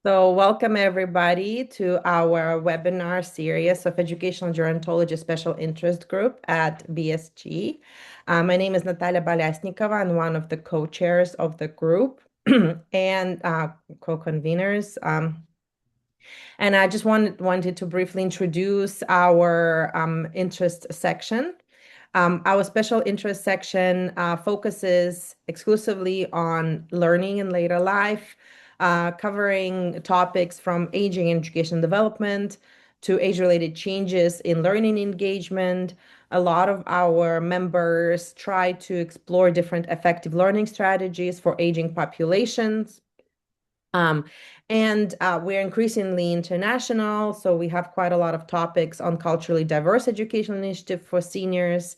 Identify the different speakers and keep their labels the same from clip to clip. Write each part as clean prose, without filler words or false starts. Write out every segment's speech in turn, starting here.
Speaker 1: So, welcome everybody to our webinar series of Educational Gerontology Special Interest Group at BSG. My name is Natalia Balyasnikova. I'm one of the co-chairs of the group and co-conveners. And I just wanted to briefly introduce our interest section. Our special interest section focuses exclusively on learning in later life, covering topics from aging and education development to age-related changes in learning engagement. A lot of our members try to explore different effective learning strategies for aging populations. Um, and we're increasingly international, so we have quite a lot of topics on culturally diverse education initiative for seniors.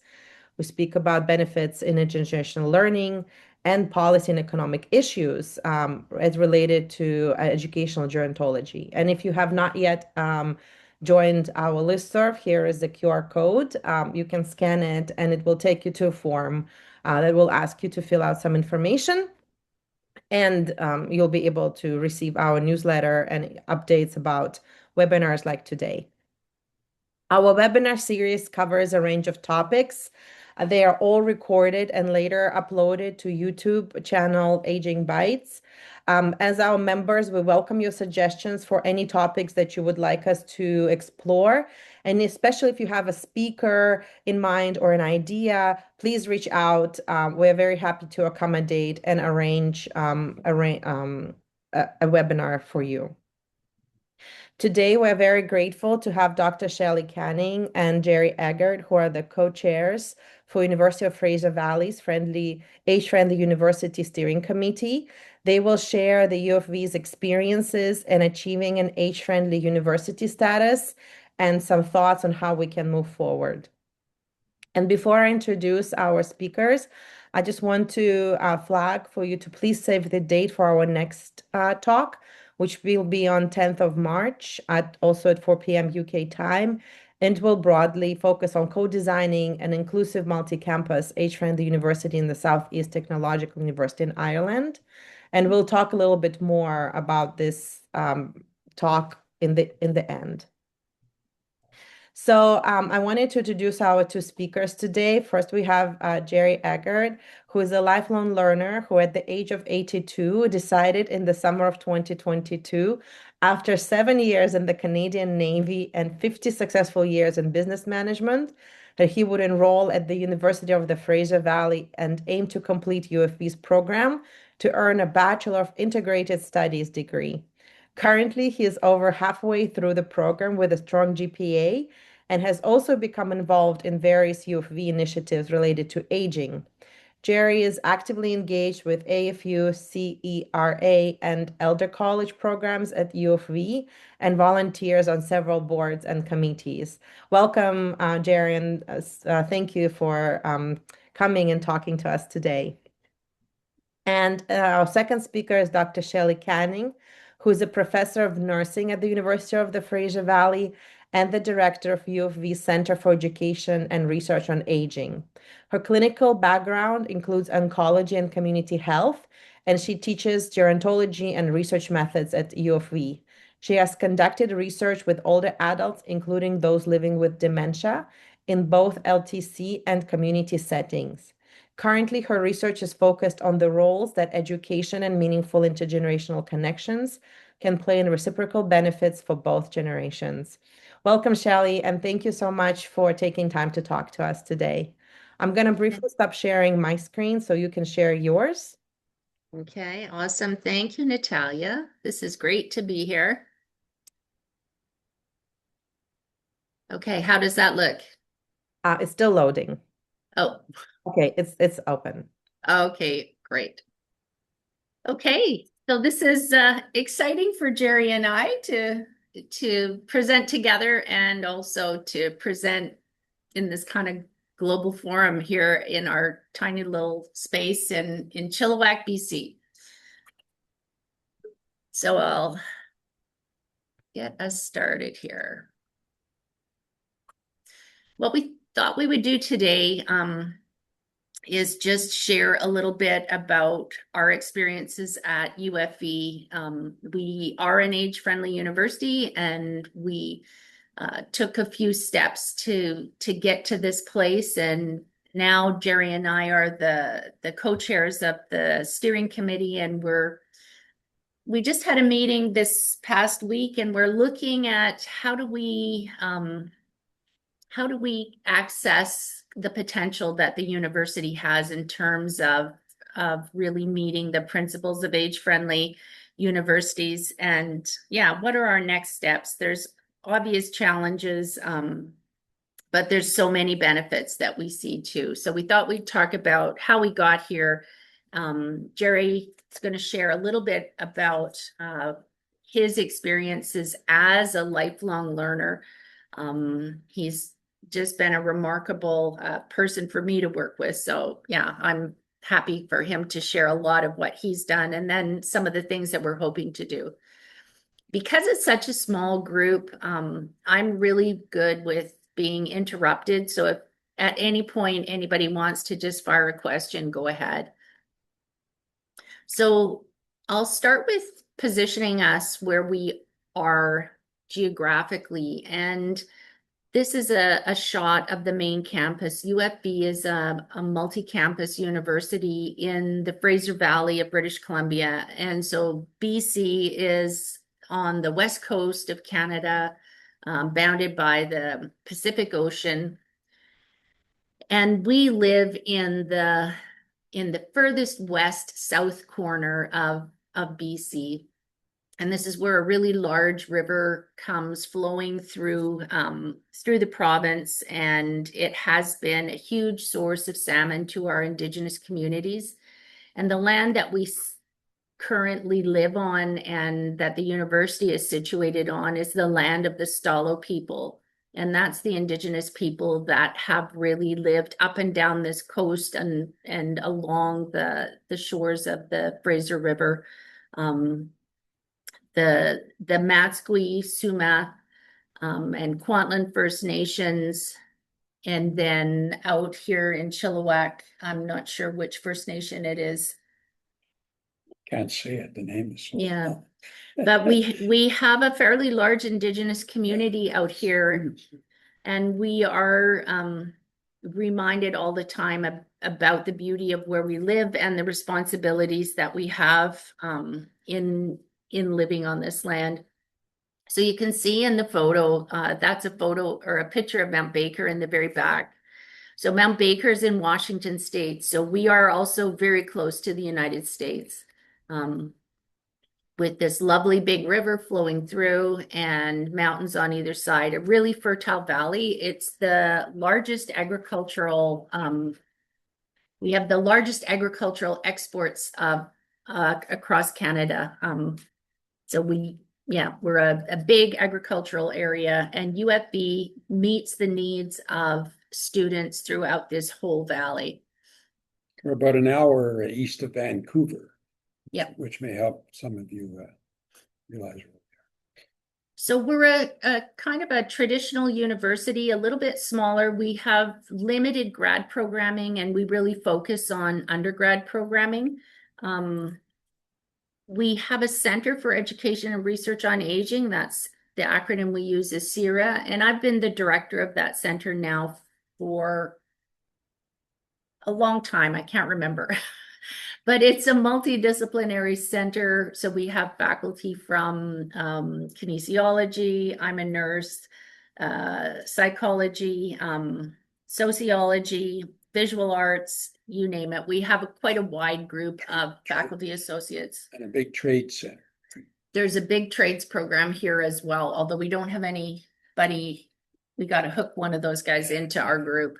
Speaker 1: We speak about benefits in intergenerational learning and policy and economic issues as related to educational gerontology. And if you have not yet joined our listserv, here is the QR code. You can scan it, and it will take you to a form that will ask you to fill out some information and you'll be able to receive our newsletter and updates about webinars like today. Our webinar series covers a range of topics. They are all recorded and later uploaded to YouTube channel Aging Bites. As our members, we welcome your suggestions for any topics that you would like us to explore. And especially if you have a speaker in mind or an idea, please reach out. We're very happy to accommodate and arrange a webinar for you. Today, we're very grateful to have Dr. Shelley Canning and Gerry Eggert, who are the co-chairs for University of Fraser Valley's Age-Friendly University Steering Committee. They will share the U of V's experiences in achieving an age-friendly university status and some thoughts on how we can move forward. And before I introduce our speakers, I just want to flag for you to please save the date for our next talk, which will be on 10th of March, also at 4 p.m. UK time, and will broadly focus on co-designing an inclusive multi-campus age-friendly university in the Southeast Technological University in Ireland. And we'll talk a little bit more about this talk in the end. So I wanted to introduce our two speakers today. First, we have Gerry Eggert, who is a lifelong learner who at the age of 82 decided in the summer of 2022, after 7 years in the Canadian Navy and 50 successful years in business management, that he would enroll at the University of the Fraser Valley and aim to complete U of V's program to earn a Bachelor of Integrated Studies degree. Currently, he is over halfway through the program with a strong GPA and has also become involved in various U of V initiatives related to aging. Gerry is actively engaged with AFU, CERA, and Elder College programs at U of V and volunteers on several boards and committees. Welcome, Gerry, and thank you for coming and talking to us today. And our second speaker is Dr. Shelley Canning, who is a professor of nursing at the University of the Fraser Valley and the director of U of V Center for Education and Research on Aging. Her clinical background includes oncology and community health, and she teaches gerontology and research methods at U of V. She has conducted research with older adults, including those living with dementia, in both LTC and community settings. Currently, her research is focused on the roles that education and meaningful intergenerational connections can play in reciprocal benefits for both generations. Welcome, Shelley, and thank you so much for taking time to talk to us today. I'm going to briefly stop sharing my screen so you can share yours.
Speaker 2: Okay, awesome. Thank you, Natalia. This is great to be here. Okay, how does that look?
Speaker 1: It's still loading.
Speaker 2: Oh,
Speaker 1: Okay, it's open.
Speaker 2: okay, great. Okay, so this is exciting for Gerry and I to present together and also to present in this kind of global forum here in our tiny little space in Chilliwack, BC. So I'll get us started here. What we thought we would do today is just share a little bit about our experiences at UFV. We are an age-friendly university, and we took a few steps to get to this place. And now Gerry and I are the co-chairs of the steering committee, and we just had a meeting this past week, and we're looking at how do we access the potential that the university has in terms of really meeting the principles of age-friendly universities. And yeah, what are our next steps? There's obvious challenges, but there's so many benefits that we see too. So we thought we'd talk about how we got here. Gerry is going to share a little bit about his experiences as a lifelong learner. He's just been a remarkable person for me to work with. So yeah, I'm happy for him to share a lot of what he's done, and then some of the things that we're hoping to do. Because it's such a small group, I'm really good with being interrupted. So if at any point anybody wants to just fire a question, go ahead. So I'll start with positioning us where we are geographically. And this is a shot of the main campus. UFV is a multi-campus university in the Fraser Valley of British Columbia. And so BC is on the west coast of Canada, bounded by the Pacific Ocean. And we live in the furthest west south corner of BC. And this is where a really large river comes flowing through the province, and it has been a huge source of salmon to our Indigenous communities. And the land that we currently live on and that the university is situated on is the land of the Stalo people. And that's the Indigenous people that have really lived up and down this coast and along the shores of the Fraser River. The Matsqui, Sumac, and Kwantlen First Nations, and then out here in Chilliwack, I'm not sure which First Nation it is.
Speaker 3: Can't say it, the name is so
Speaker 2: Yeah, but we have a fairly large Indigenous community out here, and we are reminded all the time about the beauty of where we live and the responsibilities that we have in living on this land. So you can see in the photo, that's a photo or a picture of Mount Baker in the very back. So Mount Baker is in Washington State. So we are also very close to the United States, with this lovely big river flowing through and mountains on either side, a really fertile valley. It's the largest agricultural, we have the largest agricultural exports across Canada. So we're a big agricultural area, and UFB meets the needs of students throughout this whole valley.
Speaker 3: We're about an hour east of Vancouver.
Speaker 2: Yep.
Speaker 3: Which may help some of you realize.
Speaker 2: So we're a kind of a traditional university, a little bit smaller. We have limited grad programming, and we really focus on undergrad programming. We have a Center for Education and Research on Aging. That's the acronym we use is CERA. And I've been the director of that center now for a long time. I can't remember. But it's a multidisciplinary center. So we have faculty from kinesiology, I'm a nurse, psychology, sociology, visual arts, you name it. We have quite a wide group of faculty associates.
Speaker 3: And a big trade center.
Speaker 2: There's a big trades program here as well, although we don't have anybody, we got to hook one of those guys into our group.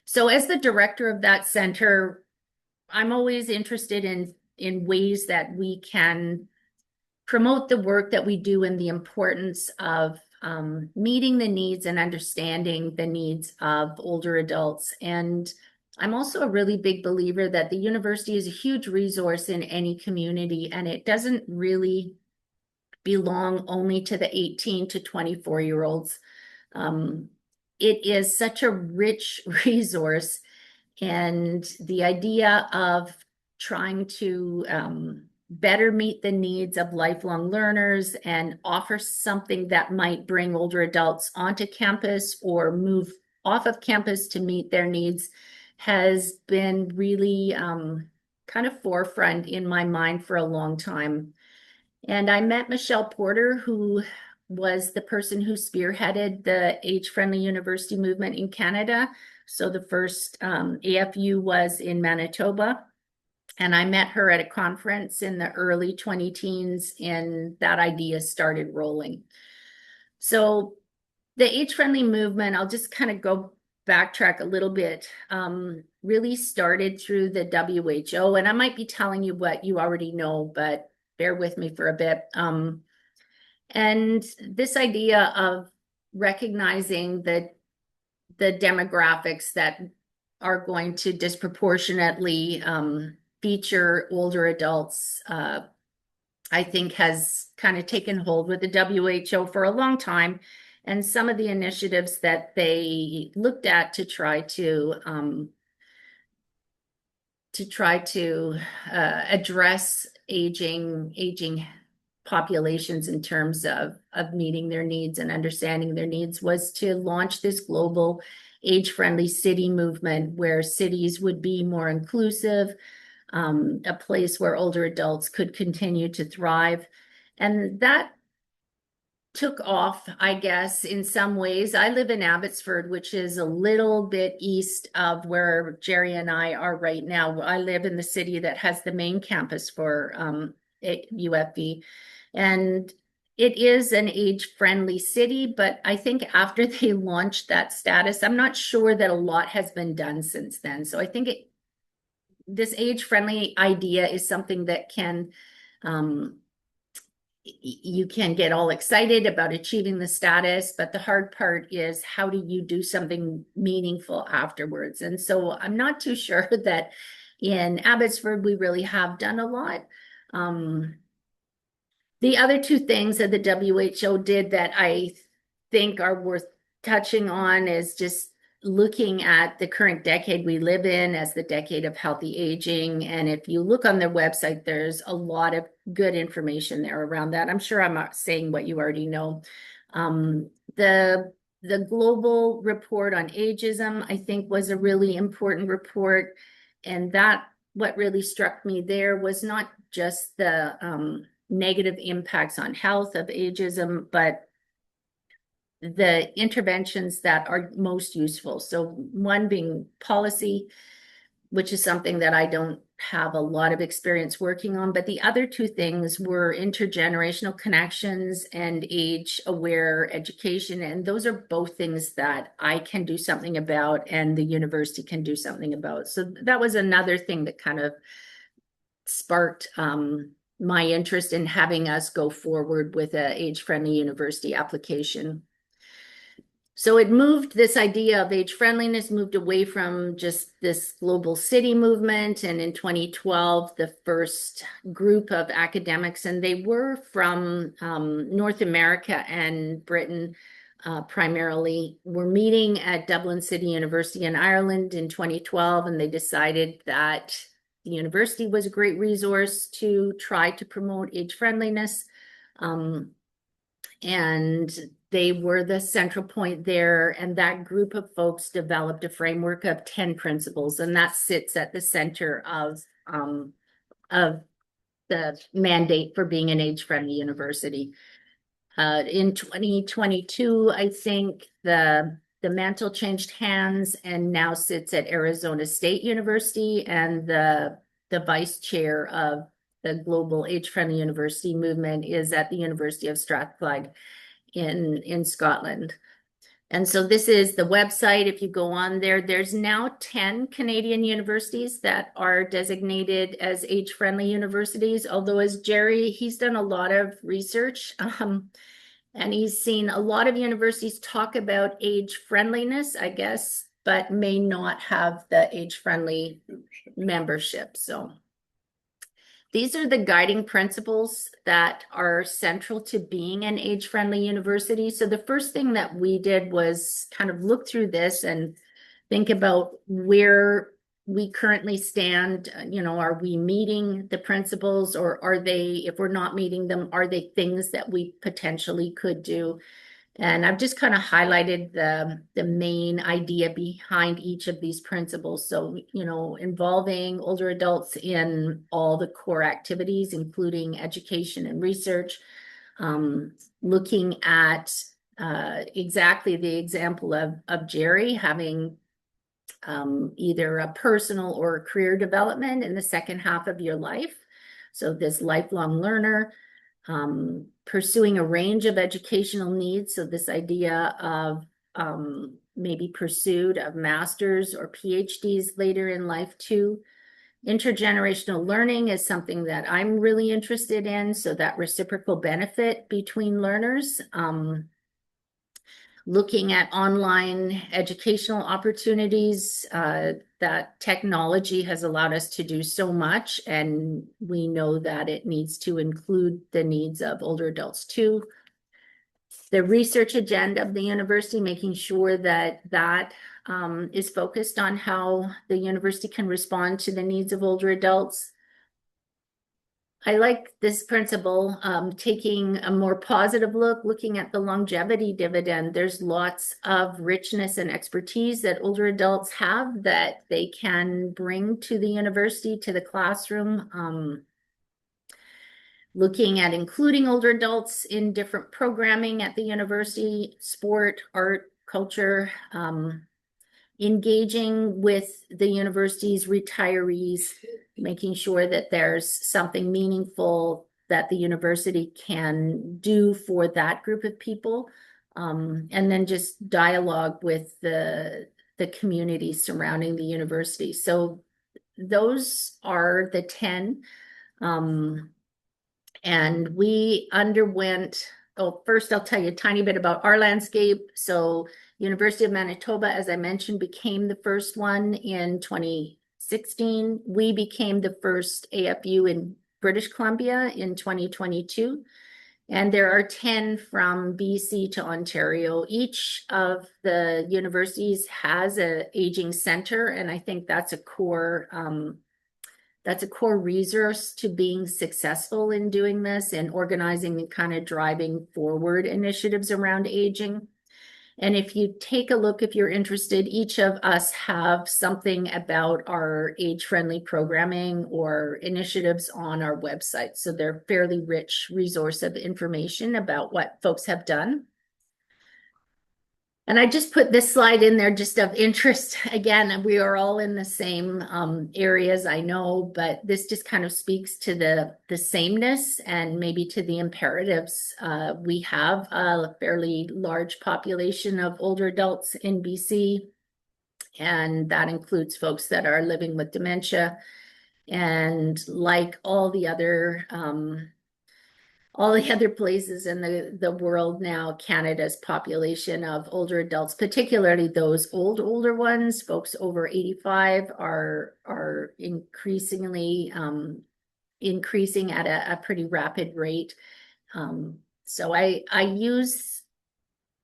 Speaker 2: So as the director of that center, I'm always interested in ways that we can promote the work that we do and the importance of meeting the needs and understanding the needs of older adults. And I'm also a really big believer that the university is a huge resource in any community, and it doesn't really belong only to the 18 to 24-year-olds. It is such a rich resource And the idea of trying to better meet the needs of lifelong learners and offer something that might bring older adults onto campus or move off of campus to meet their needs has been really kind of forefront in my mind for a long time. And I met Michelle Porter, who was the person who spearheaded the age-friendly university movement in Canada. So the first AFU was in Manitoba. And I met her at a conference in the early 20-teens, and that idea started rolling. So the age-friendly movement, I'll just kind of go backtrack a little bit, really started through the WHO. And I might be telling you what you already know, but bear with me for a bit. And this idea of recognizing the demographics that are going to disproportionately feature older adults, I think has kind of taken hold with the WHO for a long time. And some of the initiatives that they looked at to try to address aging populations in terms of meeting their needs and understanding their needs was to launch this global age-friendly city movement where cities would be more inclusive, a place where older adults could continue to thrive. And that took off, I guess, in some ways. I live in Abbotsford, which is a little bit east of where Gerry and I are right now. I live in the city that has the main campus for UFV. And it is an age-friendly city, but I think after they launched that status, I'm not sure that a lot has been done since then. So I think this age-friendly idea is something that can you can get all excited about achieving the status, but the hard part is how do you do something meaningful afterwards? And so I'm not too sure that in Abbotsford we really have done a lot. The other two things that the WHO did that I think are worth touching on is just looking at the current decade we live in as the decade of healthy aging. And if you look on their website, there's a lot of good information there around that. I'm sure I'm not saying what you already know. The global report on ageism, I think, was a really important report. And that what really struck me there was not just the negative impacts on health of ageism, but the interventions that are most useful. So one being policy, which is something that I don't have a lot of experience working on, but the other two things were intergenerational connections and age-aware education. And those are both things that I can do something about and the university can do something about. So that was another thing that kind of sparked my interest in having us go forward with an age-friendly university application. So it moved, this idea of age friendliness moved away from just this global city movement. And in 2012, the first group of academics, and they were from North America and Britain primarily, were meeting at Dublin City University in Ireland in 2012. And they decided that the university was a great resource to try to promote age friendliness. And they were the central point there. And that group of folks developed a framework of 10 principles. And that sits at the center of the mandate for being an age-friendly university. In 2022, I think the mantle changed hands and now sits at Arizona State University, and the vice chair of the global age-friendly university movement is at the University of Strathclyde in Scotland. And so this is the website. If you go on there, there's now 10 Canadian universities that are designated as age-friendly universities. Although as Gerry, he's done a lot of research and he's seen a lot of universities talk about age friendliness, I guess, but may not have the age-friendly membership. So these are the guiding principles that are central to being an age-friendly university. So the first thing that we did was kind of look through this and think about where we currently stand, are we meeting the principles, or are they, if we're not meeting them, are they things that we potentially could do? And I've just kind of highlighted the main idea behind each of these principles. So, involving older adults in all the core activities, including education and research, looking at exactly the example of Gerry having either a personal or career development in the second half of your life. So this lifelong learner, pursuing a range of educational needs. So this idea of maybe pursuit of masters or PhDs later in life too. Intergenerational learning is something that I'm really interested in. So that reciprocal benefit between learners. Looking at online educational opportunities, that technology has allowed us to do so much, and we know that it needs to include the needs of older adults too. The research agenda of the university, making sure that is focused on how the university can respond to the needs of older adults. I like this principle, taking a more positive look, looking at the longevity dividend. There's lots of richness and expertise that older adults have that they can bring to the university, to the classroom. Looking at including older adults in different programming at the university, sport, art, culture, engaging with the university's retirees, making sure that there's something meaningful that the university can do for that group of people. And then just dialogue with the community surrounding the university. So those are the 10. And we underwent, first I'll tell you a tiny bit about our landscape. So University of Manitoba, as I mentioned, became the first one in 2016. We became the first AFU in British Columbia in 2022. And there are 10 from BC to Ontario. Each of the universities has an aging center, and I think that's a core resource to being successful in doing this and organizing and kind of driving forward initiatives around aging. And if you take a look, if you're interested, each of us have something about our age-friendly programming or initiatives on our website. So they're a fairly rich resource of information about what folks have done. And I just put this slide in there just of interest. Again, we are all in the same areas, I know, but this just kind of speaks to the sameness and maybe to the imperatives. We have a fairly large population of older adults in BC, and that includes folks that are living with dementia. And like all the other places in the world now, Canada's population of older adults, particularly those older ones, folks over 85, are increasingly increasing at a pretty rapid rate. So I use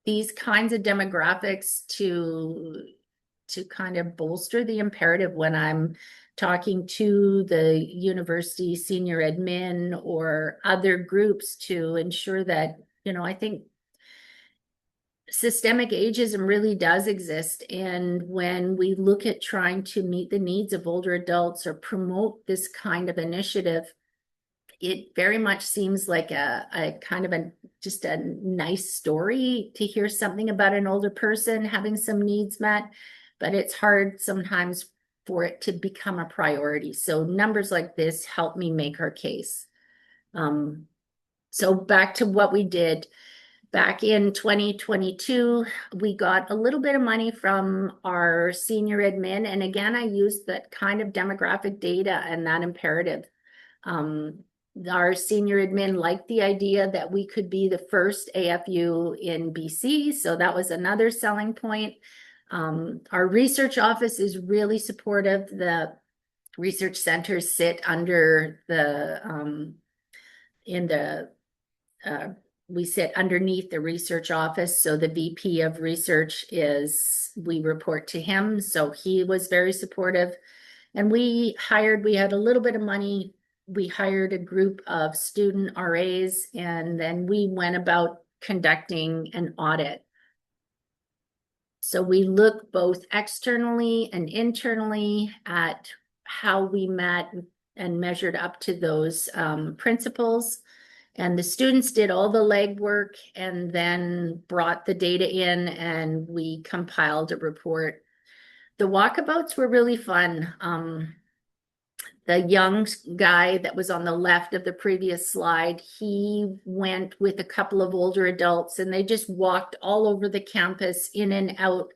Speaker 2: these kinds of demographics to kind of bolster the imperative when I'm talking to the university senior admin or other groups to ensure that, I think systemic ageism really does exist. And when we look at trying to meet the needs of older adults or promote this kind of initiative, it very much seems like a kind of just a nice story to hear something about an older person having some needs met, but it's hard sometimes for it to become a priority. So numbers like this help me make our case. So back to what we did. Back in 2022, we got a little bit of money from our senior admin. And again, I used that kind of demographic data and that imperative. Our senior admin liked the idea that we could be the first AFU in BC. So that was another selling point. Our research office is really supportive. The research centers sit under we sit underneath the research office. So the VP of research we report to him. So he was very supportive. And we had a little bit of money. We hired a group of student RAs, and then we went about conducting an audit. So we look both externally and internally at how we met and measured up to those principles. And the students did all the legwork and then brought the data in, and we compiled a report. The walkabouts were really fun. The young guy that was on the left of the previous slide, he went with a couple of older adults, and they just walked all over the campus, in and out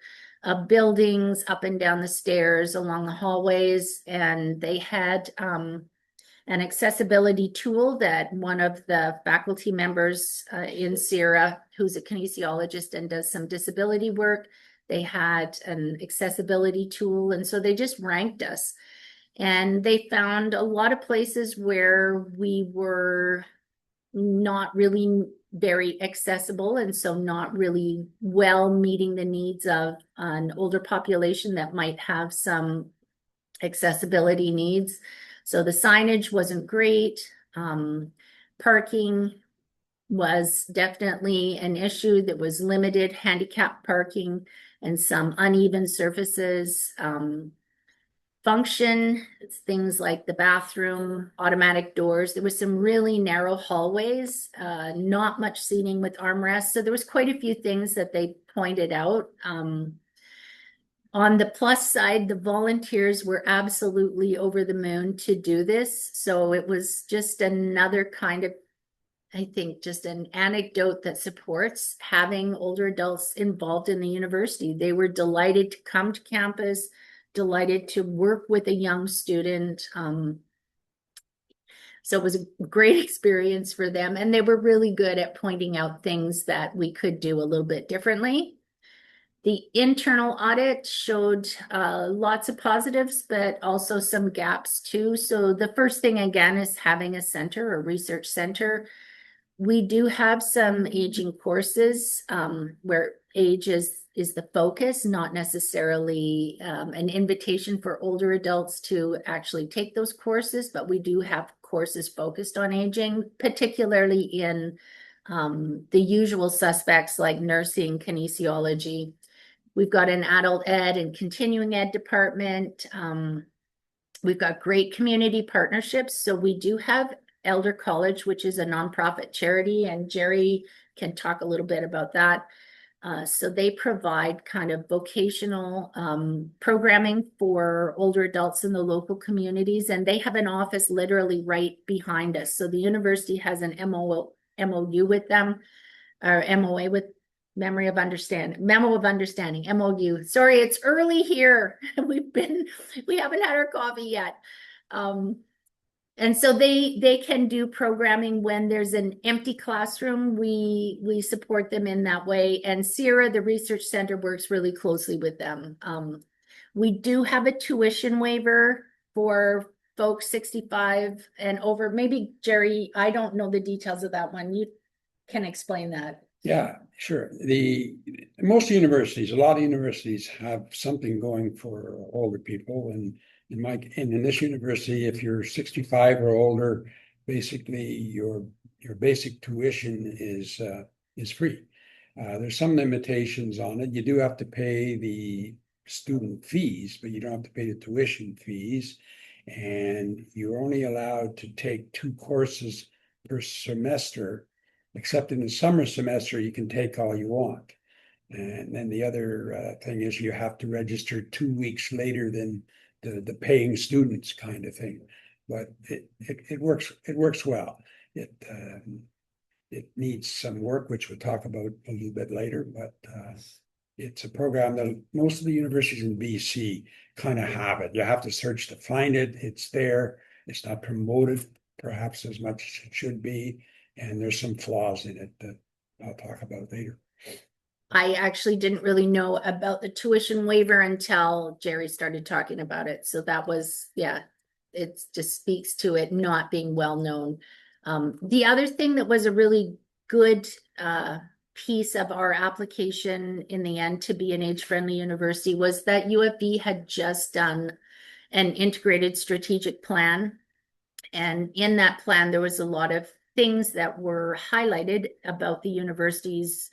Speaker 2: of buildings, up and down the stairs, along the hallways. And they had an accessibility tool that one of the faculty members in Sierra, who's a kinesiologist and does some disability work, they had an accessibility tool. And so they just ranked us. And they found a lot of places where we were not really very accessible, and so not really well meeting the needs of an older population that might have some accessibility needs. So the signage wasn't great. Parking was definitely an issue. That was limited handicap parking and some uneven surfaces. Function, it's things like the bathroom, automatic doors. There was some really narrow hallways, not much seating with armrests. So there was quite a few things that they pointed out. On the plus side, the volunteers were absolutely over the moon to do this. So it was just another kind of, I think, just an anecdote that supports having older adults involved in the university. They were delighted to come to campus, delighted to work with a young student. So it was a great experience for them. And they were really good at pointing out things that we could do a little bit differently. The internal audit showed lots of positives, but also some gaps too. So the first thing, again, is having a center, a research center. We do have some aging courses where age is the focus, not necessarily an invitation for older adults to actually take those courses, but we do have courses focused on aging, particularly in the usual suspects like nursing, kinesiology. We've got an adult ed and continuing ed department. We've got great community partnerships. So we do have Elder College, which is a nonprofit charity, and Gerry can talk a little bit about that. So they provide kind of vocational programming for older adults in the local communities, and they have an office literally right behind us. So the university has an MOU with them, or MOA with memo of understanding, MOU. Sorry, it's early here. We haven't had our coffee yet. And so they can do programming when there's an empty classroom. We support them in that way. And Sierra, the research center, works really closely with them. We do have a tuition waiver for folks 65 and over. Maybe Gerry, I don't know the details of that one. You can explain that.
Speaker 3: Yeah, sure. Most universities, a lot of universities have something going for older people, and in this university, if you're 65 or older, basically your basic tuition is free. There's some limitations on it. You do have to pay the student fees, but you don't have to pay the tuition fees. And you're only allowed to take 2 courses per semester, except in the summer semester, you can take all you want. And then the other thing is you have to register 2 weeks later than the paying students kind of thing. But it works well. It needs some work, which we'll talk about a little bit later, but it's a program that most of the universities in BC kind of have it. You have to search to find it. It's there. It's not promoted perhaps as much as it should be. And there's some flaws in it that I'll talk about later.
Speaker 2: I actually didn't really know about the tuition waiver until Gerry started talking about it. So that was, yeah, it just speaks to it not being well known. The other thing that was a really good piece of our application in the end to be an age-friendly university was that UFV had just done an integrated strategic plan. And in that plan, there was a lot of things that were highlighted about the university's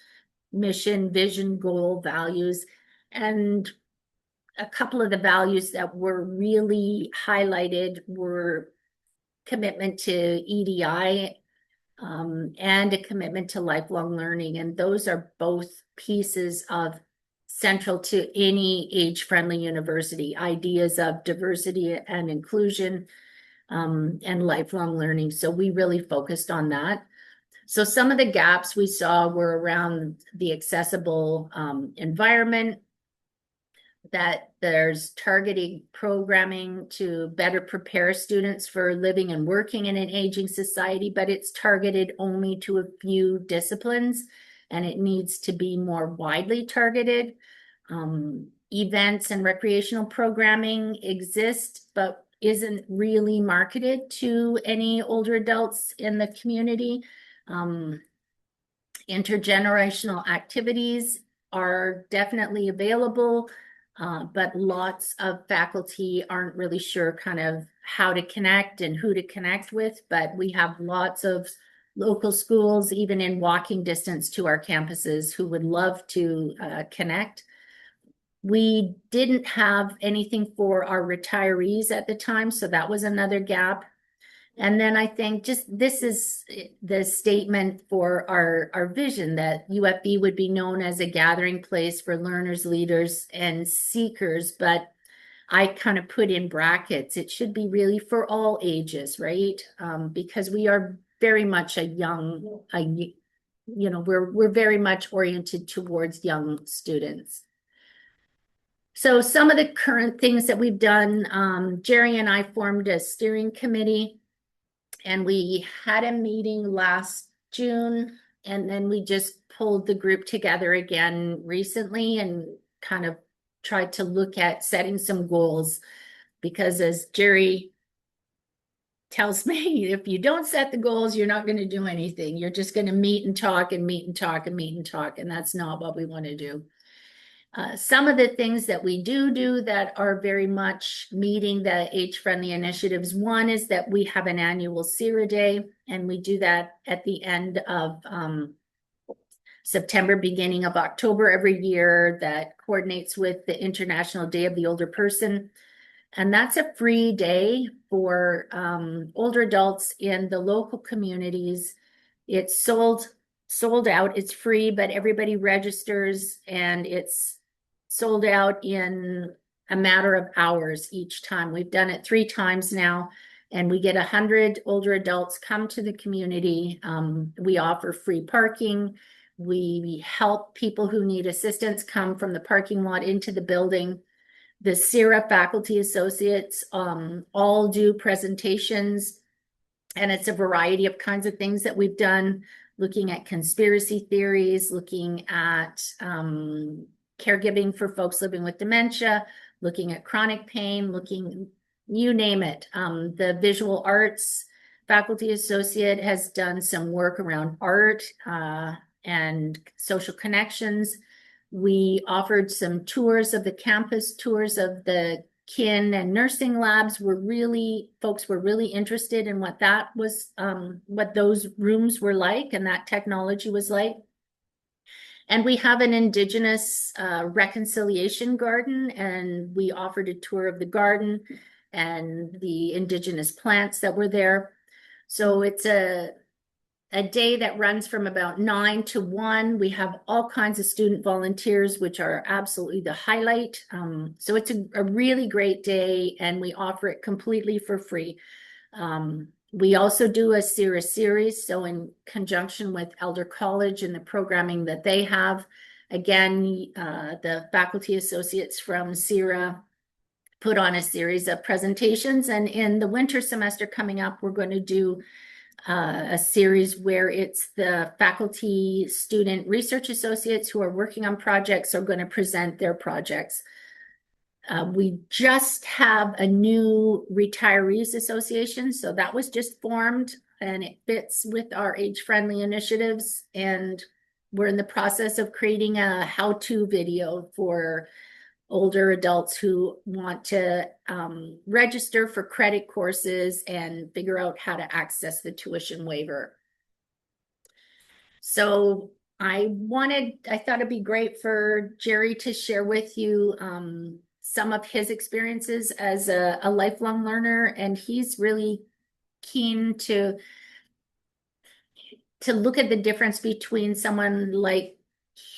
Speaker 2: mission, vision, goal, values. And a couple of the values that were really highlighted were commitment to EDI and a commitment to lifelong learning. And those are both pieces of central to any age-friendly university, ideas of diversity and inclusion and lifelong learning. So we really focused on that. So some of the gaps we saw were around the accessible environment, that there's targeting programming to better prepare students for living and working in an aging society, but it's targeted only to a few disciplines, and it needs to be more widely targeted. Events and recreational programming exist, but isn't really marketed to any older adults in the community. Intergenerational activities are definitely available, but lots of faculty aren't really sure kind of how to connect and who to connect with. But we have lots of local schools, even in walking distance to our campuses, who would love to connect. We didn't have anything for our retirees at the time, so that was another gap. And then I think just this is the statement for our vision, that UFV would be known as a gathering place for learners, leaders, and seekers. But I kind of put in brackets, it should be really for all ages, right? Because we are very much we're very much oriented towards young students. So some of the current things that we've done, Gerry and I formed a steering committee. And we had a meeting last June, and then we just pulled the group together again recently and kind of tried to look at setting some goals, because as Gerry tells me, if you don't set the goals, you're not going to do anything. You're just going to meet and talk and meet and talk and meet and talk, and that's not what we want to do. Some of the things that we do that are very much meeting the age-friendly initiatives. One is that we have an annual CIRA Day, and we do that at the end of September, beginning of October every year, that coordinates with the International Day of the Older Person. And that's a free day for older adults in the local communities. It's sold out, it's free, but everybody registers, and it's sold out in a matter of hours each time. We've done it 3 times now, and we get 100 older adults come to the community. We offer free parking. We help people who need assistance come from the parking lot into the building. The CIRA faculty associates all do presentations, and it's a variety of kinds of things that we've done, looking at conspiracy theories, looking at caregiving for folks living with dementia, looking at chronic pain, you name it. The visual arts faculty associate has done some work around art and social connections. We offered some tours of the campus, tours of the kin and nursing labs. Folks were really interested in what that was, what those rooms were like and that technology was like. And we have an Indigenous reconciliation garden, and we offered a tour of the garden and the Indigenous plants that were there. So it's a day that runs from about 9 to 1. We have all kinds of student volunteers, which are absolutely the highlight. So it's a really great day, and we offer it completely for free. We also do a CIRA series, so in conjunction with Elder College and the programming that they have. Again, the faculty associates from CIRA put on a series of presentations, and in the winter semester coming up, we're going to do a series where it's the faculty student research associates who are working on projects are going to present their projects. We just have a new retirees association, so that was just formed, and it fits with our age-friendly initiatives. And we're in the process of creating a how-to video for older adults who want to register for credit courses and figure out how to access the tuition waiver. So I thought it'd be great for Gerry to share with you some of his experiences as a lifelong learner, and he's really keen to look at the difference between someone like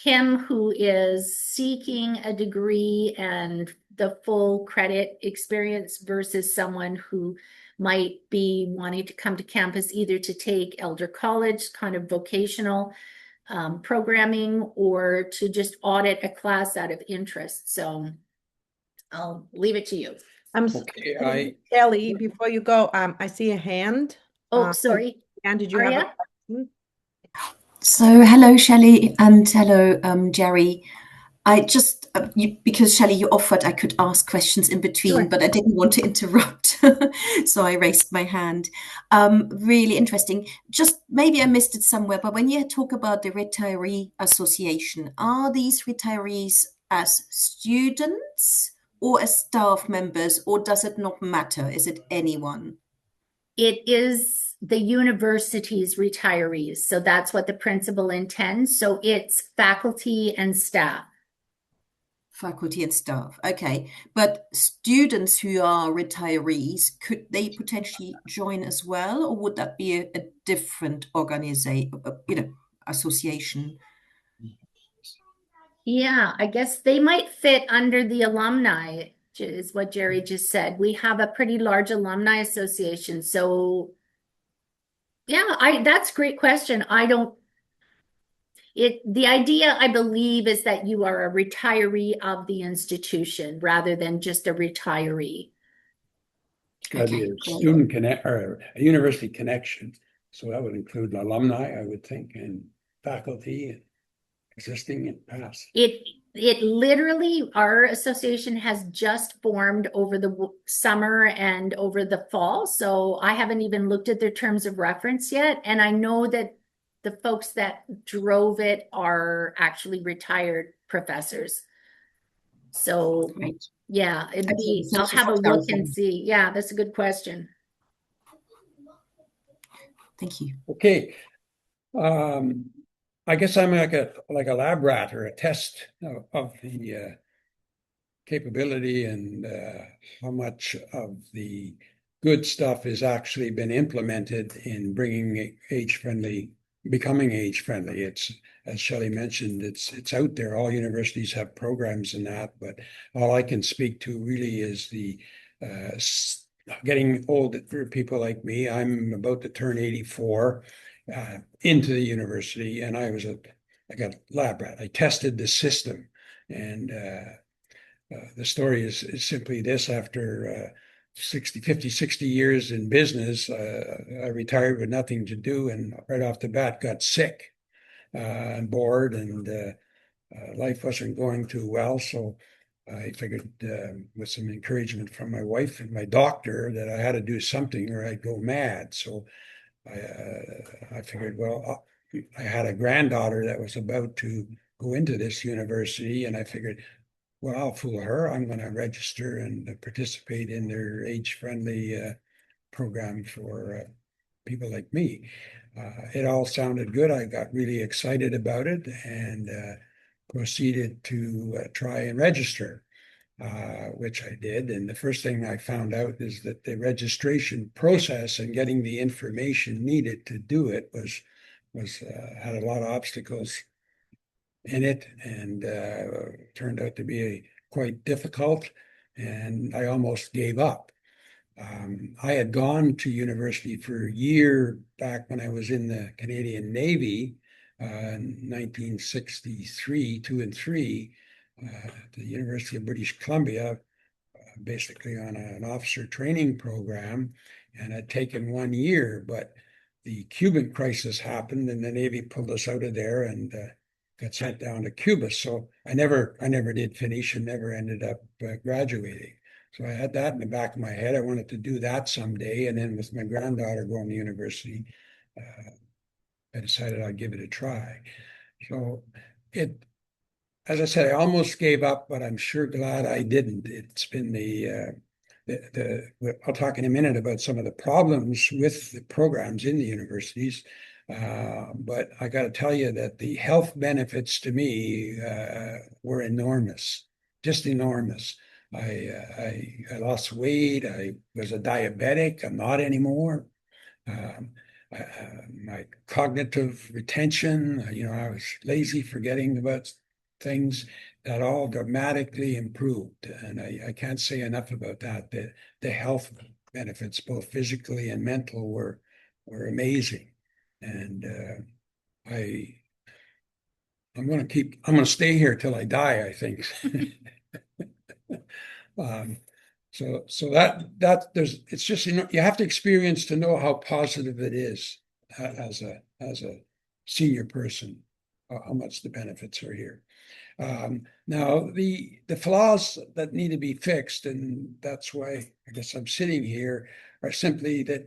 Speaker 2: him who is seeking a degree and the full credit experience versus someone who might be wanting to come to campus either to take elder college kind of vocational programming or to just audit a class out of interest. So I'll leave it to you.
Speaker 3: Okay,
Speaker 1: Shelley, before you go, I see a hand.
Speaker 2: Oh, sorry.
Speaker 1: And did you have
Speaker 2: Aria?
Speaker 1: a question?
Speaker 4: So hello, Shelley, and hello, Gerry. I just, because Shelley, you offered I could ask questions in between,
Speaker 2: Sure.
Speaker 4: but I didn't want to interrupt, so I raised my hand. Really interesting. Just maybe I missed it somewhere, but when you talk about the retiree association, are these retirees as students or as staff members, or does it not matter? Is it anyone?
Speaker 2: It is the university's retirees. So that's what the principal intends. So it's faculty and staff.
Speaker 4: Faculty and staff. Okay. But students who are retirees, could they potentially join as well, or would that be a different organization, association?
Speaker 2: Yeah, I guess they might fit under the alumni, is what Gerry just said. We have a pretty large alumni association. So yeah, that's a great question. The idea, I believe, is that you are a retiree of the institution rather than just a retiree.
Speaker 3: it's got to be a student connect or a university connection. So that would include alumni, I would think, and faculty, and existing and past.
Speaker 2: It literally, our association has just formed over the summer and over the fall. So I haven't even looked at their terms of reference yet. And I know that the folks that drove it are actually retired professors. So
Speaker 4: Right.
Speaker 2: yeah, I'll
Speaker 4: Thank you
Speaker 2: have
Speaker 4: for
Speaker 2: a look
Speaker 4: clarifying.
Speaker 2: and see. Yeah, that's a good question.
Speaker 4: Thank you.
Speaker 3: Okay. I guess I'm like a lab rat or a test of the capability and how much of the good stuff has actually been implemented in bringing becoming age friendly. It's, as Shelley mentioned, it's out there. All universities have programs in that, but all I can speak to really is the getting old for people like me. I'm about to turn 84 into the university, and I got a lab rat. I tested the system, and the story is simply this: after 50, 60 years in business, I retired with nothing to do, and right off the bat got sick and bored, and life wasn't going too well. So I figured, with some encouragement from my wife and my doctor, that I had to do something or I'd go mad. So I figured, well, I had a granddaughter that was about to go into this university, and I figured, well, I'll fool her. I'm going to register and participate in their age-friendly program for people like me. It all sounded good. I got really excited about it and proceeded to try and register, which I did. And the first thing I found out is that the registration process and getting the information needed to do it had a lot of obstacles in it, and turned out to be quite difficult, and I almost gave up. I had gone to university for a year back when I was in the Canadian Navy, 1963, 2 and 3, the University of British Columbia, basically on an officer training program, and I'd taken 1 year, but the Cuban crisis happened and the Navy pulled us out of there and got sent down to Cuba. So I never did finish and never ended up graduating. So I had that in the back of my head. I wanted to do that someday. And then with my granddaughter going to university, I decided I'd give it a try. So as I said, I almost gave up, but I'm sure glad I didn't. It's been I'll talk in a minute about some of the problems with the programs in the universities. But I got to tell you that the health benefits to me were enormous, just enormous. I lost weight. I was a diabetic. I'm not anymore. Um, my cognitive retention, I was lazy, forgetting about things, that all dramatically improved. And I can't say enough about that. The health benefits, both physically and mental, were amazing. And I'm going to stay here till I die, I think. Um, so it's just, you have to experience to know how positive it is as a senior person, how much the benefits are here. Now the flaws that need to be fixed, and that's why I guess I'm sitting here, are simply that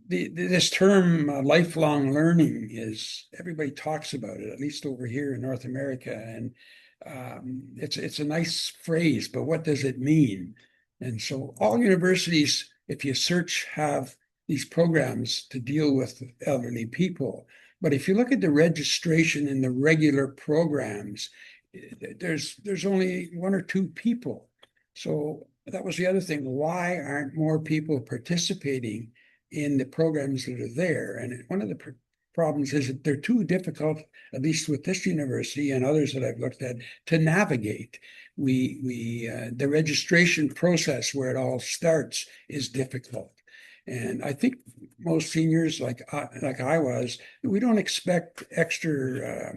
Speaker 3: this term lifelong learning everybody talks about it, at least over here in North America, and it's a nice phrase, but what does it mean? And so all universities, if you search, have these programs to deal with elderly people. But if you look at the registration in the regular programs, there's only one or two people. So that was the other thing. Why aren't more people participating in the programs that are there? And one of the problems is that they're too difficult, at least with this university and others that I've looked at, to navigate. The registration process where it all starts is difficult. And I think most seniors, like I was, we don't expect extra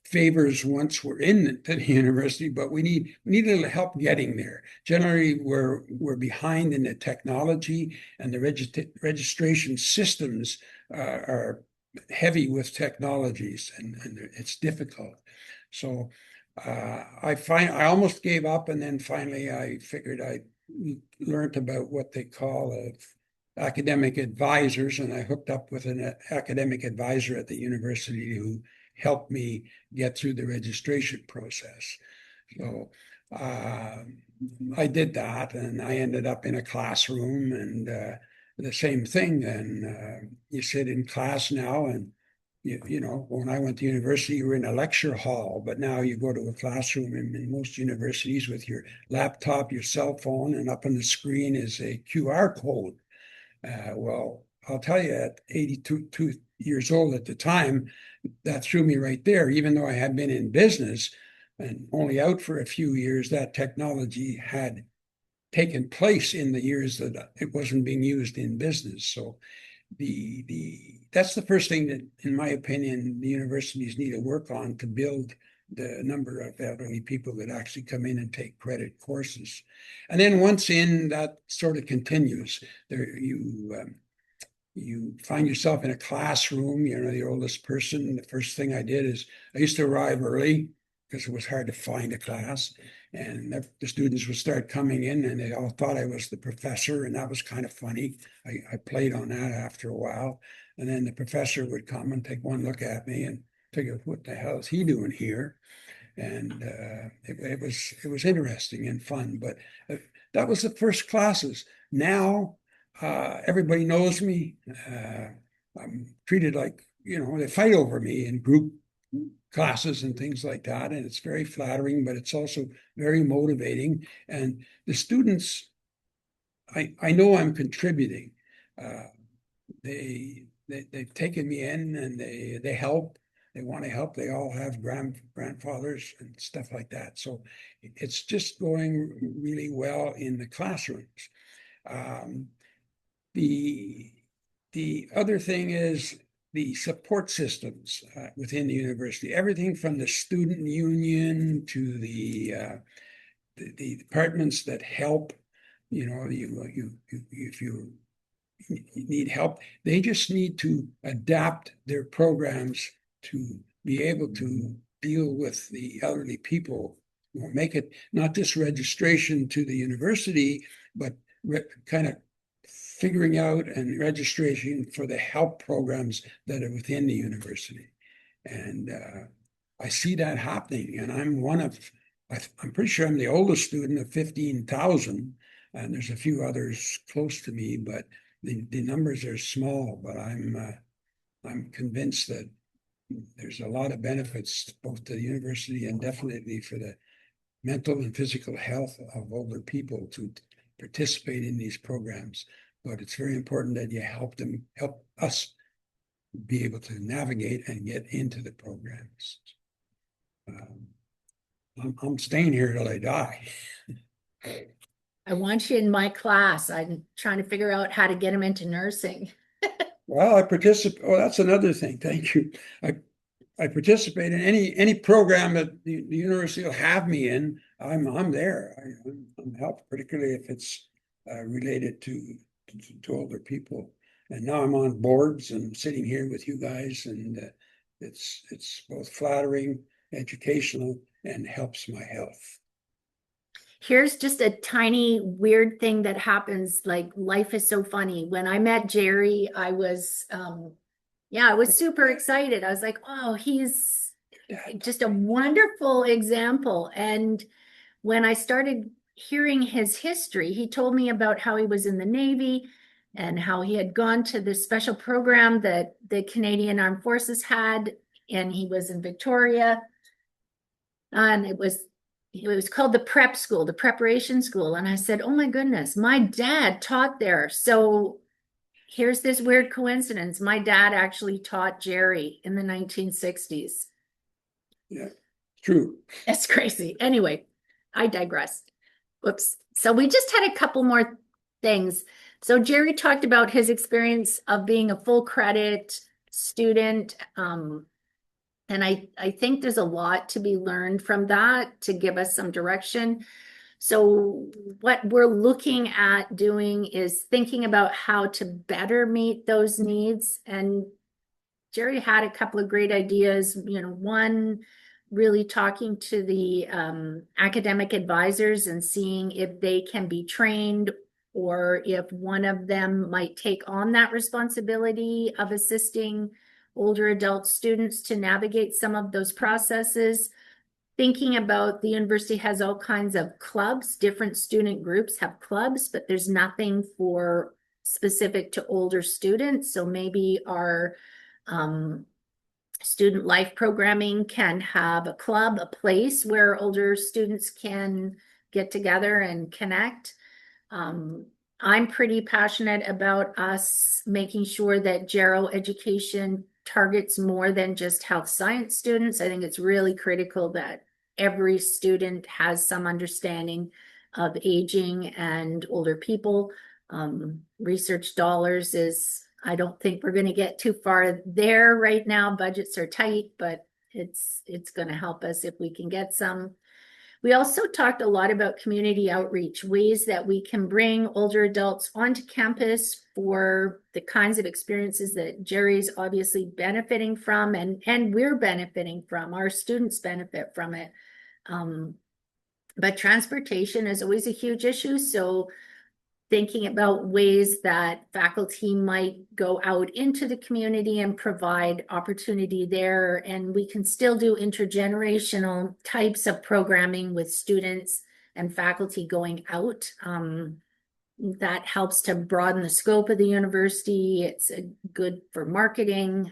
Speaker 3: favors once we're in the university, but we need a little help getting there. Generally, we're behind in the technology, and the registration systems are heavy with technologies, and it's difficult. So I almost gave up, and then finally I figured I learned about what they call academic advisors, and I hooked up with an academic advisor at the university who helped me get through the registration process. So I did that, and I ended up in a classroom, and the same thing. And you sit in class now, and when I went to university, you were in a lecture hall, but now you go to a classroom in most universities with your laptop, your cell phone, and up on the screen is a QR code. Well, I'll tell you, at 82 years old at the time, that threw me right there. Even though I had been in business and only out for a few years, that technology had taken place in the years that it wasn't being used in business. So that's the first thing that, in my opinion, the universities need to work on to build the number of elderly people that actually come in and take credit courses. And then once in, that sort of continues. You find yourself in a classroom, the oldest person. The first thing I did is I used to arrive early because it was hard to find a class. And the students would start coming in, and they all thought I was the professor, and that was kind of funny. I played on that after a while. And then the professor would come and take one look at me and figure, what the hell is he doing here? And it was interesting and fun. But that was the first classes. Now everybody knows me. I'm treated like, they fight over me in group classes and things like that. And it's very flattering, but it's also very motivating. And the students, I know I'm contributing. They've taken me in, and they help. They want to help. They all have grandfathers and stuff like that. So it's just going really well in the classrooms. The other thing is the support systems within the university. Everything from the student union to the departments that help. If you need help, they just need to adapt their programs to be able to deal with the elderly people. Make it not just registration to the university, but kind of figuring out and registration for the help programs that are within the university. And I see that happening, and I'm I'm pretty sure I'm the oldest student of 15,000, and there's a few others close to me, but the numbers are small. But I'm convinced that there's a lot of benefits both to the university and definitely for the mental and physical health of older people to participate in these programs. But it's very important that you help us be able to navigate and get into the programs. I'm staying here till I die.
Speaker 2: I want you in my class. I'm trying to figure out how to get him into nursing.
Speaker 3: Well, I participate. Oh, that's another thing. Thank you. I participate in any program that the university will have me in. I'm there. I'm helped, particularly if it's related to older people. And now I'm on boards and sitting here with you guys, and it's both flattering, educational, and helps my health.
Speaker 2: Here's just a tiny weird thing that happens. Like, life is so funny. When I met Gerry, I was super excited. I was like, oh, he's just a wonderful example. And when I started hearing his history, he told me about how he was in the Navy and how he had gone to this special program that the Canadian Armed Forces had, and he was in Victoria. And it was called the prep school, the preparation school. And I said, oh my goodness, my dad taught there. So here's this weird coincidence. My dad actually taught Gerry in the 1960s.
Speaker 3: Yeah, true.
Speaker 2: That's crazy. Anyway, I digress. Whoops. So we just had a couple more things. So Gerry talked about his experience of being a full credit student. And I think there's a lot to be learned from that to give us some direction. So what we're looking at doing is thinking about how to better meet those needs. And Gerry had a couple of great ideas. One, really talking to the academic advisors and seeing if they can be trained, or if one of them might take on that responsibility of assisting older adult students to navigate some of those processes. Thinking about the university has all kinds of clubs, different student groups have clubs, but there's nothing for specific to older students. So maybe our student life programming can have a club, a place where older students can get together and connect. I'm pretty passionate about us making sure that Gero education targets more than just health science students. I think it's really critical that every student has some understanding of aging and older people. Research dollars I don't think we're going to get too far there right now. Budgets are tight, but it's going to help us if we can get some. We also talked a lot about community outreach, ways that we can bring older adults onto campus for the kinds of experiences that Gerry's obviously benefiting from, and we're benefiting from. Our students benefit from it. But transportation is always a huge issue. So thinking about ways that faculty might go out into the community and provide opportunity there. And we can still do intergenerational types of programming with students and faculty going out. That helps to broaden the scope of the university. It's good for marketing,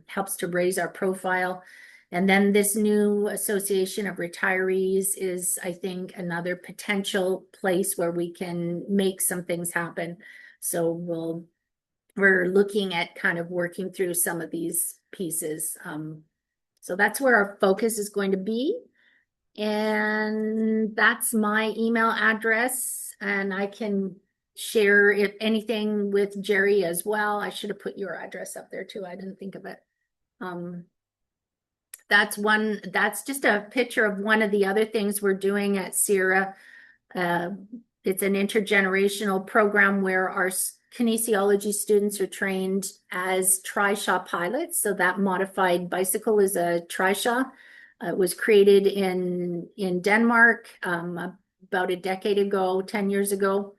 Speaker 2: helps to raise our profile. And then this new association of retirees is, I think, another potential place where we can make some things happen. So we're looking at kind of working through some of these pieces. So that's where our focus is going to be. And that's my email address. And I can share, if anything, with Gerry as well. I should have put your address up there too. I didn't think of it. That's just a picture of one of the other things we're doing at Sierra. It's an intergenerational program where our kinesiology students are trained as trishaw pilots. So that modified bicycle is a trishaw. It was created in Denmark about a decade ago, 10 years ago.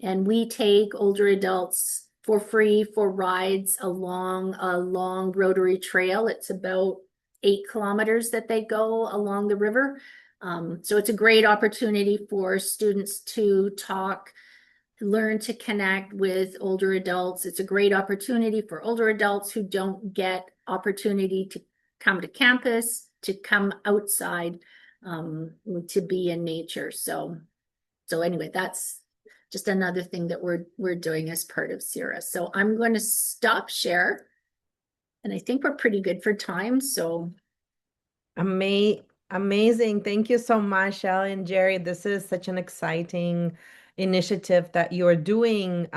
Speaker 2: And we take older adults for free for rides along a long rotary trail. It's about 8 kilometers that they go along the river. So it's a great opportunity for students to talk, learn to connect with older adults. It's a great opportunity for older adults who don't get opportunity to come to campus, to come outside, to be in nature. So anyway, that's just another thing that we're doing as part of CIRA. So I'm going to stop share. And I think we're pretty good for time. So
Speaker 1: amazing. Thank you so much, Shelley and Gerry. This is such an exciting initiative that you're doing,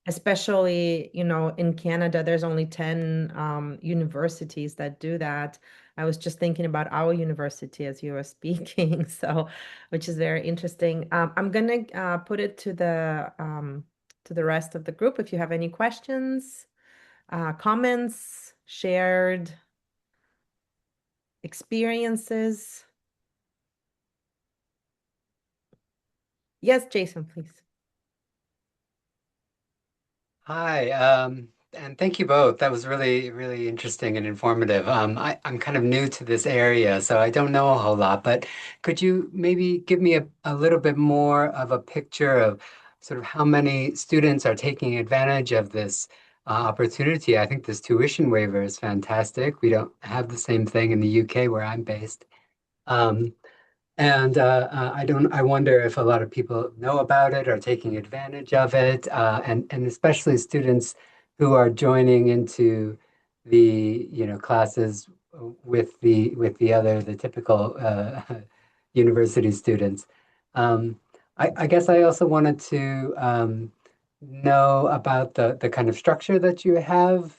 Speaker 1: especially, in Canada, there's only 10 universities that do that. I was just thinking about our university as you were speaking, so which is very interesting. I'm gonna put it to the rest of the group. If you have any questions, comments, shared experiences. Yes, Jason, please.
Speaker 5: Hi, and thank you both. That was really, really interesting and informative. I'm kind of new to this area, so I don't know a whole lot, but could you maybe give me a little bit more of a picture of sort of how many students are taking advantage of this opportunity? I think this tuition waiver is fantastic. We don't have the same thing in the UK where I'm based. Um, and I wonder if a lot of people know about it or taking advantage of it, and especially students who are joining into the classes with the typical university students. I guess I also wanted to know about the kind of structure that you have.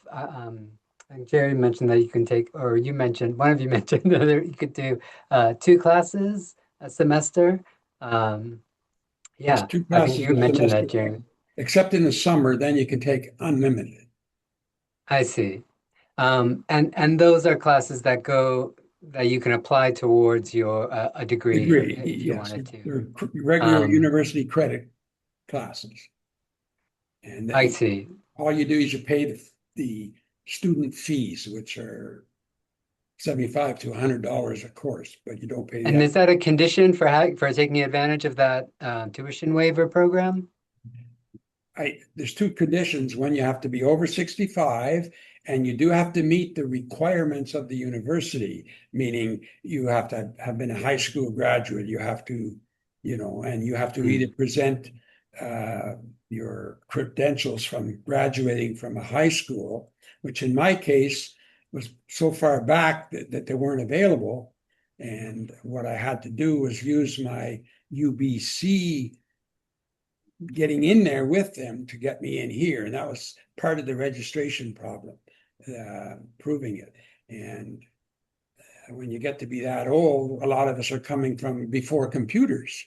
Speaker 5: And Gerry mentioned that you can take, or you mentioned, one of you mentioned that you could do 2 classes a semester.
Speaker 3: There's
Speaker 5: Yeah,
Speaker 3: 2
Speaker 5: I think
Speaker 3: classes
Speaker 5: you
Speaker 3: a
Speaker 5: mentioned
Speaker 3: semester,
Speaker 5: that, Gerry.
Speaker 3: except in the summer, then you can take unlimited.
Speaker 5: I see. And those are classes that you can apply towards your a degree
Speaker 3: Degree,
Speaker 5: if you
Speaker 3: yes.
Speaker 5: wanted to.
Speaker 3: They're regular
Speaker 5: Um,
Speaker 3: university credit classes. And
Speaker 5: I
Speaker 3: then
Speaker 5: see.
Speaker 3: all you do is you pay the student fees, which are $75 to $100 a course, but you don't pay
Speaker 5: And
Speaker 3: the.
Speaker 5: is that a condition for taking advantage of that tuition waiver program?
Speaker 3: There's 2 conditions. One, you have to be over 65, and you do have to meet the requirements of the university, meaning you have to have been a high school graduate. You have to, and you have to either present your credentials from graduating from a high school, which in my case was so far back that they weren't available. And what I had to do was use my UBC getting in there with them to get me in here. And that was part of the registration problem, proving it. And when you get to be that old, a lot of us are coming from before computers.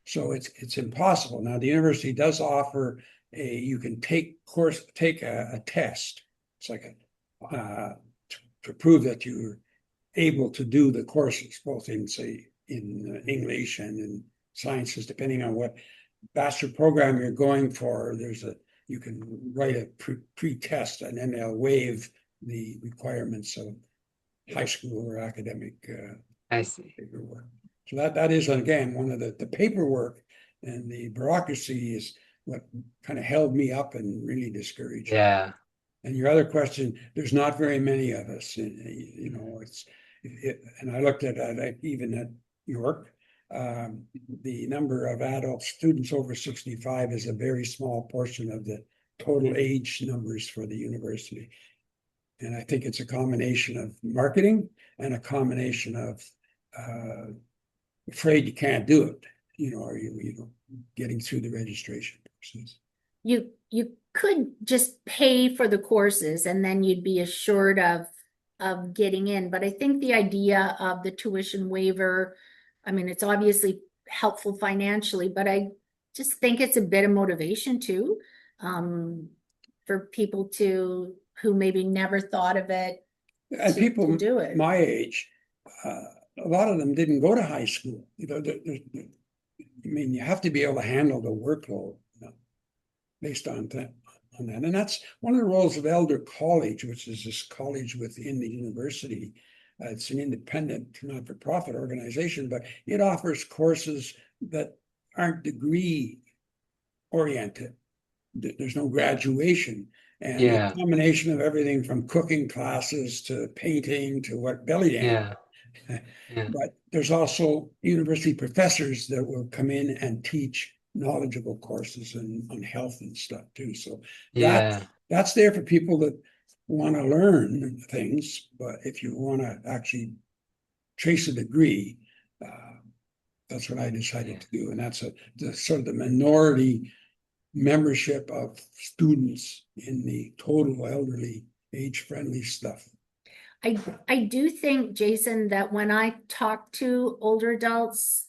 Speaker 3: So it's impossible. Now, the university does offer you can take a test. It's like to prove that you're able to do the courses, both in, say, in English and in sciences, depending on what bachelor program you're going for. You can write a pre-test, and then they'll waive the requirements of high school or academic
Speaker 5: I see.
Speaker 3: paperwork. So that is, again, one of the paperwork and the bureaucracy is what kind of held me up and really discouraged me.
Speaker 5: Yeah.
Speaker 3: And your other question, there's not very many of us. And I looked at even at York, the number of adult students over 65 is a very small portion of the total age numbers for the university. And I think it's a combination of marketing and a combination of afraid you can't do it, or getting through the registration process.
Speaker 2: you could just pay for the courses and then you'd be assured of getting in. But I think the idea of the tuition waiver, I mean, it's obviously helpful financially, but I just think it's a bit of motivation too, for people who maybe never thought of it.
Speaker 3: And people
Speaker 2: to do it.
Speaker 3: my age, a lot of them didn't go to high school. I mean, you have to be able to handle the workload based on that. And that's one of the roles of Elder College, which is this college within the university, It's an independent, not-for-profit organization, but it offers courses that aren't degree-oriented. There's no graduation. And
Speaker 5: Yeah.
Speaker 3: a combination of everything from cooking classes to painting to belly dancing.
Speaker 5: Yeah.
Speaker 3: But there's also university professors that will come in and teach knowledgeable courses on health and stuff too. So that's there for people that want to learn things. But if you want to actually chase a degree, that's what I decided to do. And that's the sort of the minority membership of students in the total elderly, age-friendly stuff.
Speaker 2: I do think, Jason, that when I talk to older adults,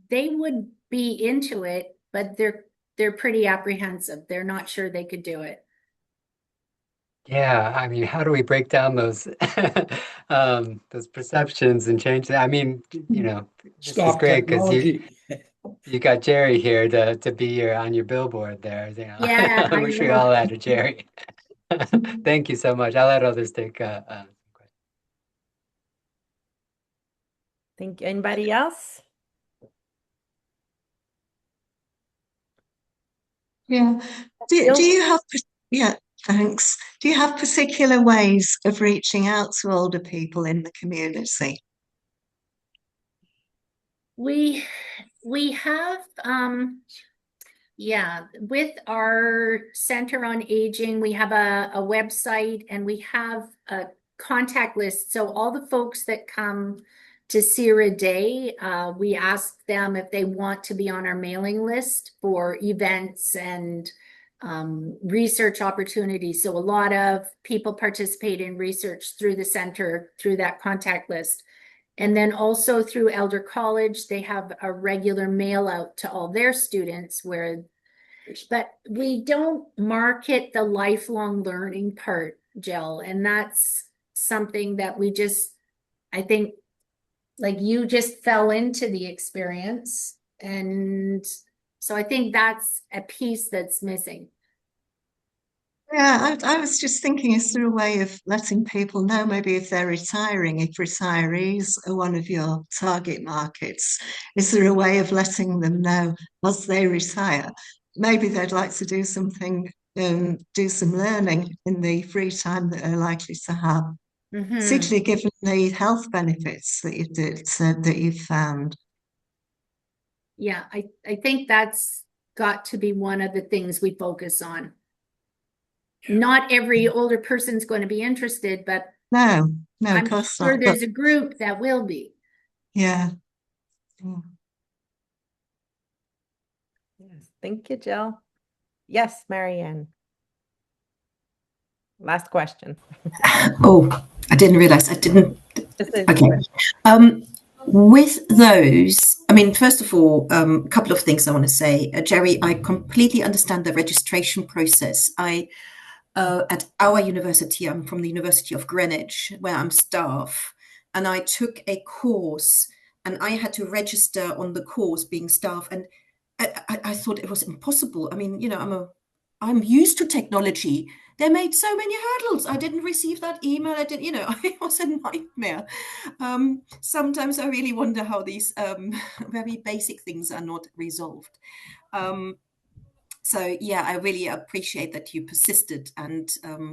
Speaker 2: they would be into it, but they're pretty apprehensive. They're not sure they could do it.
Speaker 5: Yeah, I mean, how do we break down those those perceptions and change that? I mean, this is great because you got Gerry here to be on your billboard there.
Speaker 2: Yeah,
Speaker 5: I wish we all had a Gerry. Thank you so much. I'll let others take some questions.
Speaker 1: Think anybody else?
Speaker 6: Yeah. Do you have, yeah, thanks. Do you have particular ways of reaching out to older people in the community?
Speaker 2: We have, with our Center on Aging, we have a website and we have a contact list. So all the folks that come to CIRA Day, we ask them if they want to be on our mailing list for events and research opportunities. So a lot of people participate in research through the center, through that contact list. And then also through Elder College, they have a regular mail out to all their students but we don't market the lifelong learning part, Jill. And that's something that I think, like, you just fell into the experience. And so I think that's a piece that's missing.
Speaker 6: Yeah, I was just thinking, is there a way of letting people know, maybe if they're retiring, if retirees are one of your target markets, is there a way of letting them know as they retire? Maybe they'd like to do something, do some learning in the free time that they're likely to have, particularly given the health benefits that you've found.
Speaker 2: Yeah, I think that's got to be one of the things we focus on. Not every older person's going to be interested, but
Speaker 6: no,
Speaker 2: I'm
Speaker 6: of course
Speaker 2: sure
Speaker 6: not.
Speaker 2: there's a group that will be.
Speaker 6: Yeah.
Speaker 1: Yes, thank you, Jill. Yes, Marianne. Last question.
Speaker 4: Oh, I didn't realize I didn't. Okay. With those, I mean, first of all, a couple of things I want to say. Gerry, I completely understand the registration process. At our university, I'm from the University of Greenwich, where I'm staff, and I took a course and I had to register on the course being staff, and I thought it was impossible. I mean, I'm used to technology. They made so many hurdles. I didn't receive that email. It was a nightmare. Sometimes I really wonder how these very basic things are not resolved. So yeah, I really appreciate that you persisted and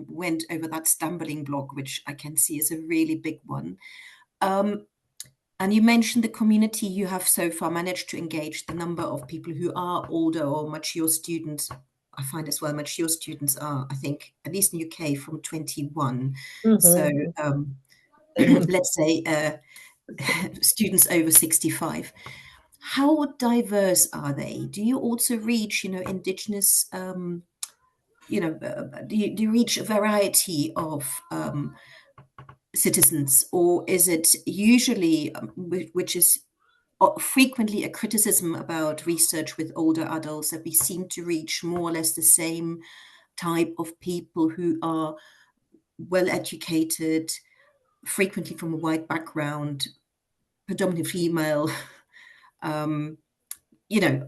Speaker 4: went over that stumbling block, which I can see is a really big one. And you mentioned the community you have so far managed to engage, the number of people who are older or mature students. I find as well mature students are, I think, at least in UK, from 21. So let's say students over 65. How diverse are they? Do you also reach, Indigenous, do you reach a variety of citizens, or is it usually, which is frequently a criticism about research with older adults, that we seem to reach more or less the same type of people who are well educated, frequently from a white background, predominantly female? I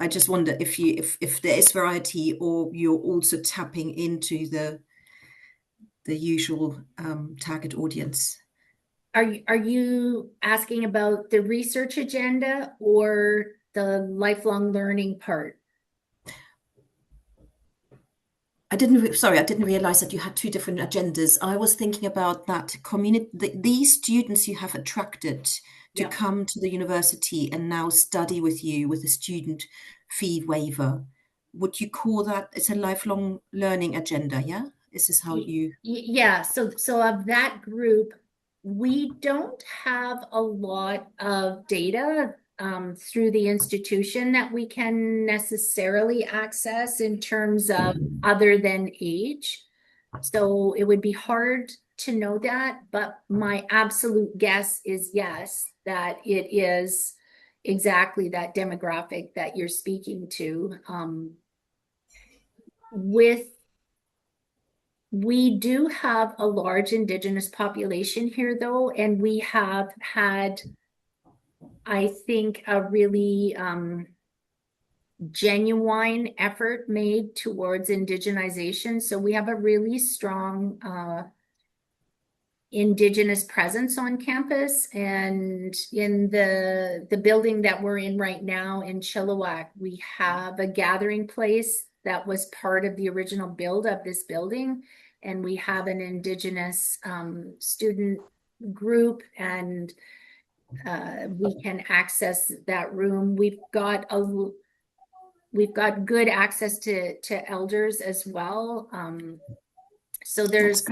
Speaker 4: just wonder if there is variety, or you're also tapping into the usual target audience.
Speaker 2: are you asking about the research agenda or the lifelong learning part?
Speaker 4: I didn't realize that you had two different agendas. I was thinking about that community, these students you have attracted to
Speaker 2: Yeah.
Speaker 4: come to the university and now study with you with a student fee waiver. Would you call that it's a lifelong learning agenda? Yeah, is this how you?
Speaker 2: Yeah. So of that group, we don't have a lot of data through the institution that we can necessarily access in terms of other than age. So it would be hard to know that, but my absolute guess is yes, that it is exactly that demographic that you're speaking to. We do have a large Indigenous population here, though, and we have had, I think, a really genuine effort made towards indigenization. So we have a really strong Indigenous presence on campus, and in the building that we're in right now in Chilliwack, we have a gathering place that was part of the original build of this building, and we have an Indigenous student group, and we can access that room. We've got good access to elders as well. So there's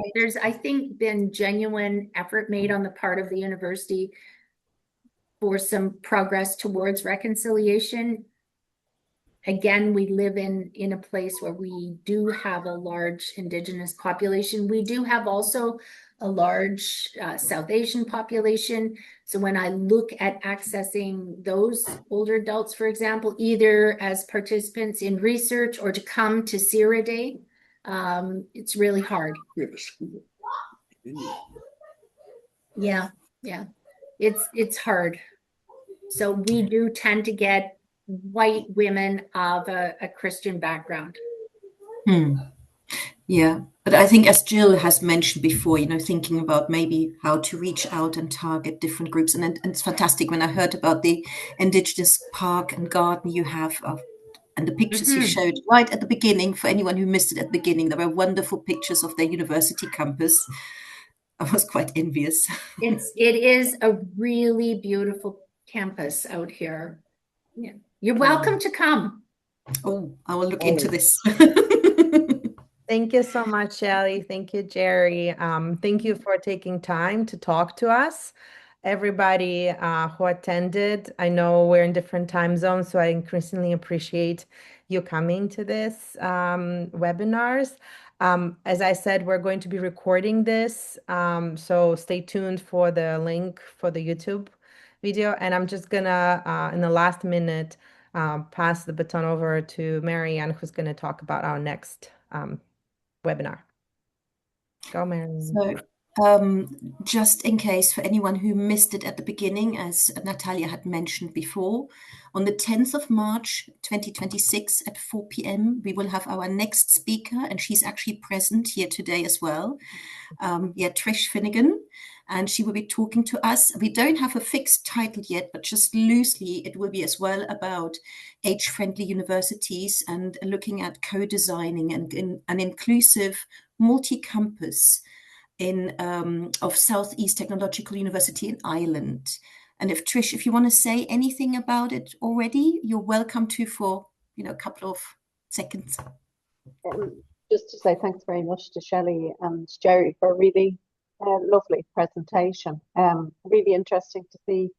Speaker 2: I think been genuine effort made on the part of the university for some progress towards reconciliation. Again, we live in a place where we do have a large Indigenous population. We do have also a large South Asian population. So when I look at accessing those older adults, for example, either as participants in research or to come to CIRA Day, it's really hard.
Speaker 3: We have a school.
Speaker 2: Yeah, it's hard. So we do tend to get white women of a Christian background.
Speaker 4: Yeah, but I think as Jill has mentioned before, thinking about maybe how to reach out and target different groups. And it's fantastic when I heard about the Indigenous park and garden you have and the pictures you showed right at the beginning. For anyone who missed it at the beginning, there were wonderful pictures of their university campus. I was quite envious.
Speaker 2: It is a really beautiful campus out here. Yeah. You're welcome to come.
Speaker 4: Oh, I will look into this.
Speaker 1: Thank you so much, Shelley. Thank you, Gerry. Thank you for taking time to talk to us. Everybody who attended, I know we're in different time zones, so I increasingly appreciate you coming to this webinars. As I said, we're going to be recording this, so stay tuned for the link for the YouTube video. And I'm just gonna, in the last minute, pass the baton over to Marianne, who's gonna talk about our next webinar. Go, Marianne.
Speaker 4: So, just in case for anyone who missed it at the beginning, as Natalia had mentioned before, on the 10th of March 2026 at 4 p.m., we will have our next speaker, and she's actually present here today as well. Trish Finnegan, and she will be talking to us. We don't have a fixed title yet, but just loosely, it will be as well about age-friendly universities and looking at co-designing and an inclusive multi-campus of Southeast Technological University in Ireland. And Trish, if you want to say anything about it already, you're welcome to for a couple of seconds.
Speaker 7: Just to say thanks very much to Shelley and Gerry for a really lovely presentation. Really interesting to see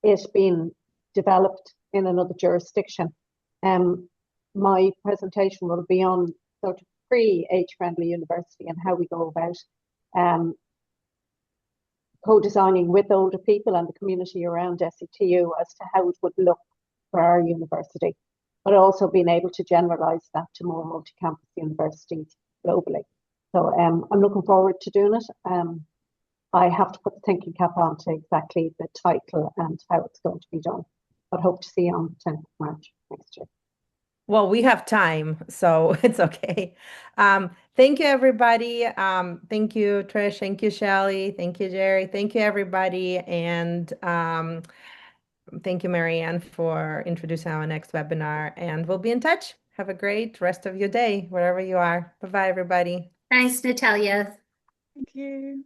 Speaker 7: it being developed in another jurisdiction. My presentation will be on sort of pre-age-friendly university and how we go about co-designing with older people and the community around SETU as to how it would look for our university, but also being able to generalise that to more multi-campus universities globally. So I'm looking forward to doing it. I have to put the thinking cap on to exactly the title and how it's going to be done, but hope to see you on the 10th of March next year.
Speaker 1: Well, we have time, so it's okay. Thank you, everybody. Thank you, Trish. Thank you, Shelley. Thank you, Gerry. Thank you, everybody. And thank you, Marianne, for introducing our next webinar. And we'll be in touch. Have a great rest of your day, wherever you are. Bye-bye, everybody.
Speaker 2: Thanks, Natalia.
Speaker 8: Thank you.